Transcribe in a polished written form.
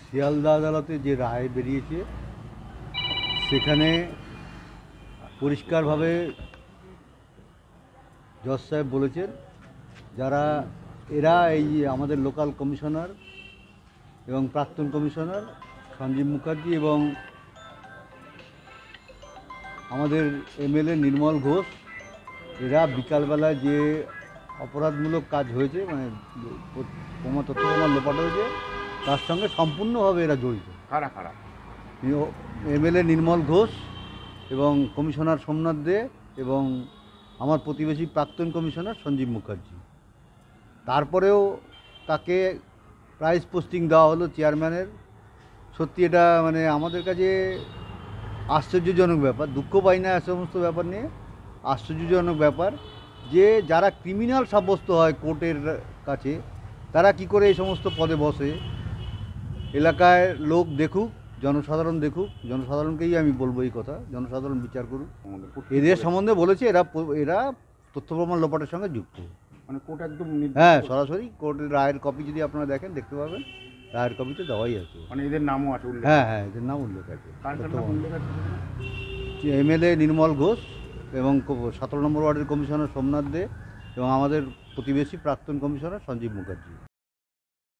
শিয়ালদা আদালতে যে রায় বেরিয়েছে সেখানে পরিষ্কারভাবে জজ সাহেব বলেছেন যারা এরা এই আমাদের লোকাল কমিশনার এবং প্রাক্তন কমিশনার সঞ্জীব মুখার্জি এবং আমাদের এমএলএ নির্মল ঘোষ এরা বিকালবেলা যে অপরাধমূলক কাজ হয়েছে মানে তথ্য প্রমাণ লোপাট হয়েছে তার সঙ্গে সম্পূর্ণভাবে এরা জড়িত। কারা কারা? এমএলএ নির্মল ঘোষ এবং কমিশনার সোমনাথ দে এবং আমার প্রতিবেশী প্রাক্তন কমিশনার সঞ্জীব মুখার্জি। তারপরেও তাকে প্রাইজ পোস্টিং দেওয়া হলো চেয়ারম্যানের। সত্যি এটা মানে আমাদের কাছে আশ্চর্যজনক ব্যাপার, দুঃখ পাই না এ সমস্ত ব্যাপার নিয়ে। আশ্চর্যজনক ব্যাপার যে যারা ক্রিমিনাল সাব্যস্ত হয় কোর্টের কাছে তারা কি করে এই সমস্ত পদে বসে। এলাকায় লোক দেখুক, জনসাধারণ দেখুক, জনসাধারণকেই আমি বলবো এই কথা, জনসাধারণ বিচার করুক। এদের সম্বন্ধে বলেছে এরা তথ্য প্রমাণ লোপাটের সঙ্গে যুক্ত। মানে কোর্ট একদম হ্যাঁ, সরাসরি কোর্টের রায়ের কপি যদি আপনারা দেখেন দেখতে পাবেন, রায়ের কপিতে দেওয়াই আছে। মানে এদের নামও আছে উল্লেখ? হ্যাঁ হ্যাঁ, এদের নাম উল্লেখ আছে। কার কার নাম উল্লেখ আছে? এমএলএ নির্মল ঘোষ এবং 17 নম্বর ওয়ার্ডের কমিশনার সোমনাথ দে এবং আমাদের প্রতিবেশী প্রাক্তন কমিশনার সঞ্জীব মুখার্জি।